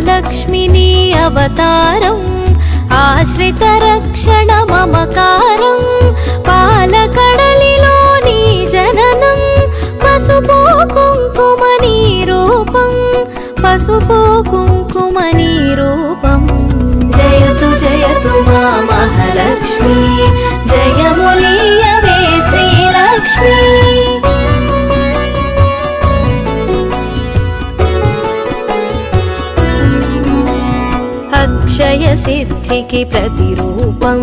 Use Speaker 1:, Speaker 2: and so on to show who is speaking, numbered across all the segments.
Speaker 1: అష్టలక్ష్మిని అవతారం ఆశ్రిత రక్షణ మమకారం పాలకడలిలో నీ జననం పసుపు కుంకుమని రూపం పసుపు కుంకుమని రూపం జయతు జయతు మా మహాలక్ష్మి జయములీయవే శ్రీలక్ష్మి అక్షయ సిద్ధికి ప్రతిరూపం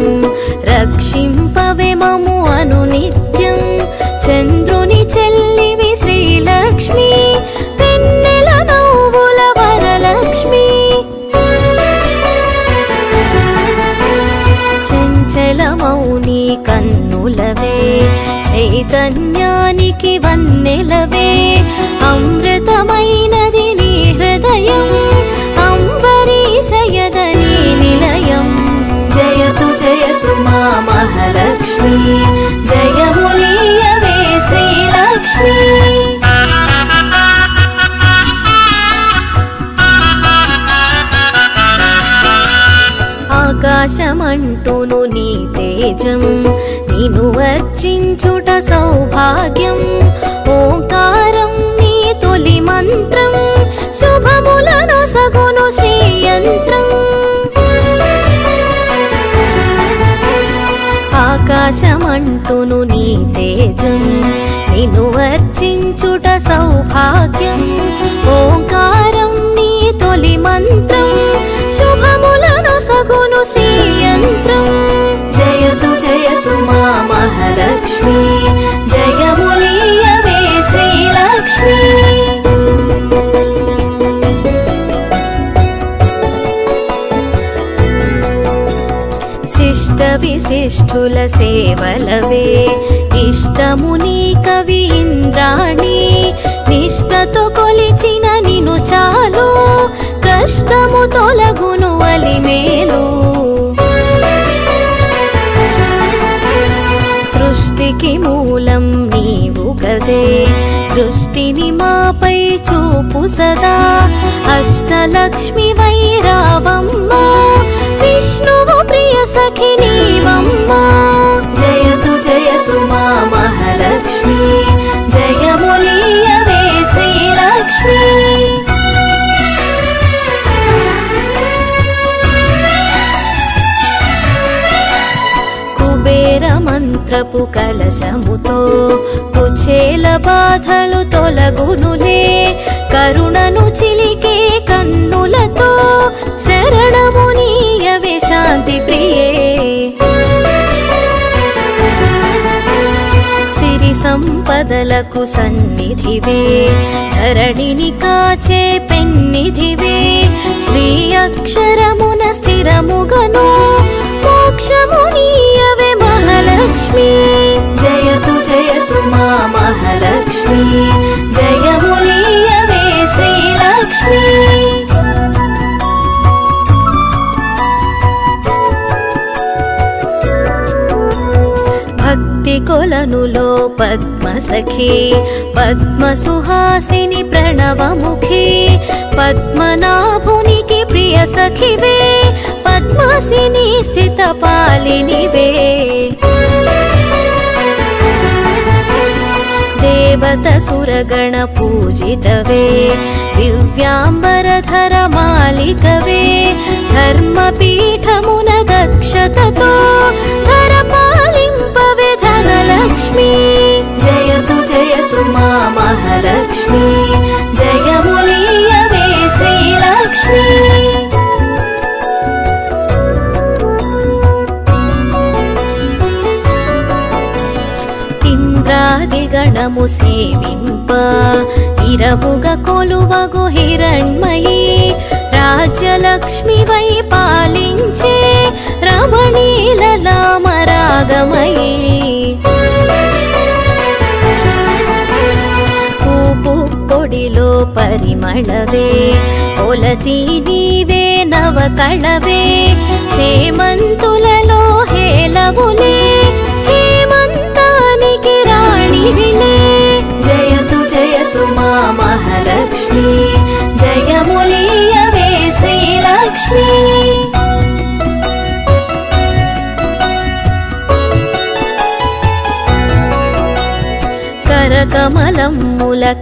Speaker 1: రక్షింపవే మము అనునిత్యం చంద్రుని చెల్లివి శ్రీలక్ష్మి వెన్నెల నవ్వుల వరలక్ష్మి చంచలమౌని కన్నులవే చైతన్యానికి వన్నెలవే అమృతమైనది నీ హృదయం అంబరీషయదని నిలయం జయతు జయతు మా మహాలక్ష్మి జయములీయవే శ్రీలక్ష్మి ఆకాశమంటూను నీ తేజం నిన్ను వర్చించుట సౌభాగ్యం ఓంకారం నీ తొలి మంత్రం శుభములను సగును శ్రీయంత్రం ఆకాశమంటూను నీ తేజం నిన్ను వర్చించుట సౌభాగ్యం ఓంకారం నీ తొలి మంత్రం శుభములను సగును శ్రీయంత్రం జయతు జయతు మా మహాలక్ష్మి జయములీయవే శ్రీలక్ష్మి శిష్ట విశిష్ఠుల సేవలవే ఇష్టముని కవి ఇంద్రాణి నిష్టతో కొలిచిన నిను చాలు కష్టము తొలగును అలిమేలు సృష్టికి మూలం నీవు గదే దృష్టిని మాపై చూపు సదా అష్టలక్ష్మి వైరావమ్మ విష్ణువు ప్రియ సఖి నీవమ్మ జయతు జయతు మా మహాలక్ష్మి జయములీయవే శ్రీలక్ష్మి కుబేర మంత్రపు కలశముతో కుచేల బాధలు తొలగునులే కరుణను చిలికే కన్నులతో శరణమునీయవే శాంతి ప్రియే సిరి సంపదలకు సన్నిధివే ధరణిని కాచే పెన్నిధివే శ్రీ అక్షరమున స్థిరముగను మోక్షమునీయవే మహాలక్ష్మి జయతు జయతు మా మహాలక్ష్మి జయములీయవే శ్రీలక్ష్మి భక్తి కొలనులో పద్మసఖి పద్మసుహాసిని ప్రణవముఖి పద్మనాభునికి ప్రియ సఖివే పద్మాసిని స్థిత పాలినివే దేవత సురగణ పూజితవే దివ్యాంబరధర మాలికవే ధర్మపీఠమున దక్షతతో ధర పాలింపవే ధనలక్ష్మి జయతు జయతు మా మహాలక్ష్మి జయములీయవే శ్రీలక్ష్మి ఇంద్రాదిగణము సేవింప ఇరవుగ కొలువగు హిరణ్మయీ రాజ్యలక్ష్మి వై పాలించే రమణీలలామరాగమయీ పూపు పొడిలో పరిమళవే కొలతి నీవే నవకళవే చేమంతులలో హేలవులే హేమంతానికి రాణివిలే జయతు జయతు మా మహాలక్ష్మి జయములీయవే శ్రీ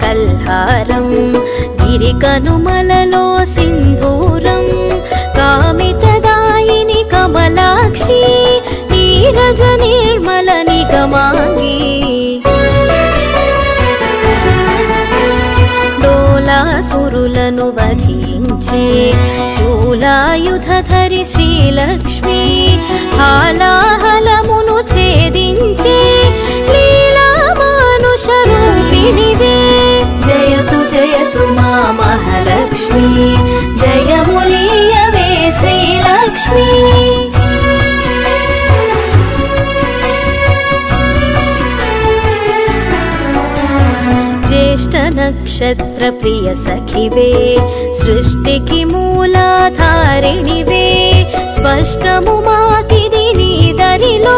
Speaker 1: కల్హారం గిరికనుమలలో సింధూరం కామితదాయిని కమలాక్షి నీరజ నిర్మల నిగమాంగి డోలాసురులను వధించే శూలాయుధధరి శ్రీలక్ష్మి హాలాహలమును ఛేదించే లీలా మానుష రూపిణివే జయతు జయతు మా మహాలక్ష్మి జయములీయవే శ్రీలక్ష్మి జ్యేష్ఠ నక్షత్ర ప్రియ సఖివే సృష్టికి మూలాధారిణివే స్పష్టము మాకిది నీ దరిలో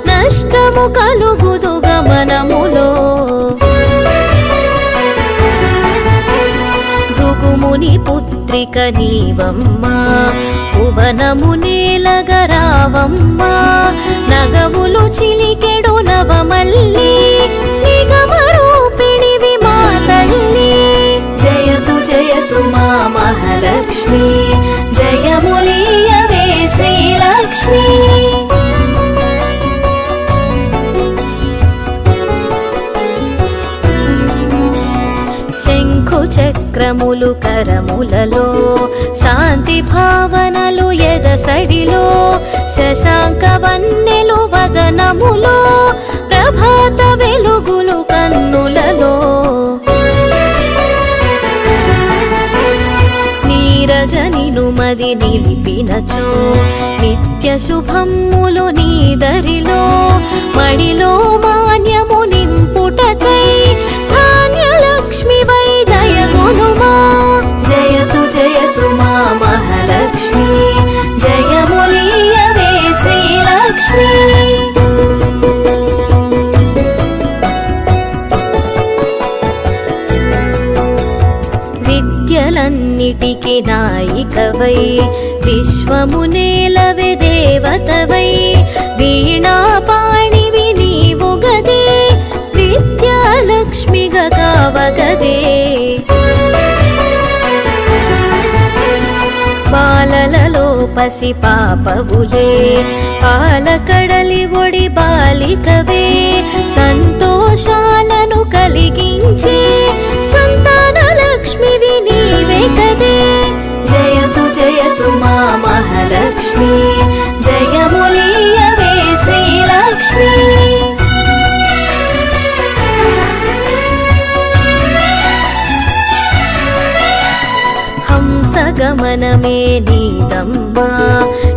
Speaker 1: నష్టము కలుగుదు గమనములో భృగుముని పుత్రిక నీవమ్మా భువనము నేలగరావమ్మా నగవులు చిలికెడు నవమల్లి నిగమరూపిణివి మా తల్లి జయతు జయతు మా మహాలక్ష్మి జయములీయవే శ్రీలక్ష్మి శంఖు చక్రములు కరములలో శాంతి భావనలు ఎదసడిలో శశాంక వన్నెలు వదనములో ప్రభాత వెలుగులు కన్నులలో నీరజనిను మది నిలిపినచో నిత్య శుభమ్ములు నీదరిలో మడిలో మాన్యము నింపుటకై ధాన్యలక్ష్మి వై దయగునుమా జయతు జయతు మా మహాలక్ష్మి జయములీయవే శ్రీలక్ష్మి విద్యలన్నిటికి నాయికవై విశ్వము నేలవే దేవతవై వీణాపాణివి నీవు గదే విద్యాలక్ష్మిగా కావగదే బాలలలో పసి పాపవులే పాలకడలి ఒడి బాలికవే సంతోషాలను కలిగించే సంతాన లక్ష్మివి నీవే కదే జయతు జయతు మా మహాలక్ష్మి జయములీయవే శ్రీలక్ష్మి హంసగమనమే నీదమ్మా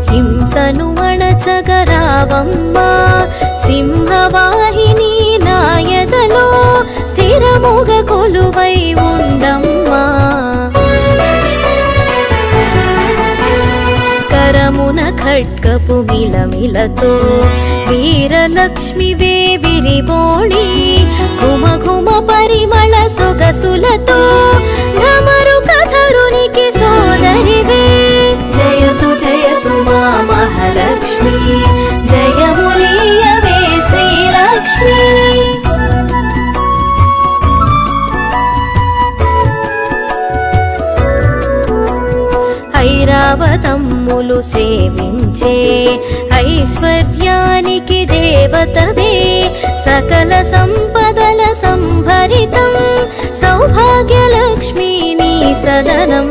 Speaker 1: హింసను అణచగరావమ్మా సింహవాహిని నాయదలో స్థిరముగ కొలువై ఉండమ్మా కరమున ఖడ్గపు మిలమిలతో వీరలక్ష్మివే విరిబోణి ఘుమ ఘుమ పరిమళ సొగసులతో ఢమరు కథరునికి సోదరివే జయతు జయతు మా మహాలక్ష్మి జయములీయవే శ్రీలక్ష్మి ఐరావతమ్ములు సేవించే ఐశ్వర్యానికి దేవతవే సకల సంపదల సంభరితం సౌభాగ్యలక్ష్మి నీ సదనం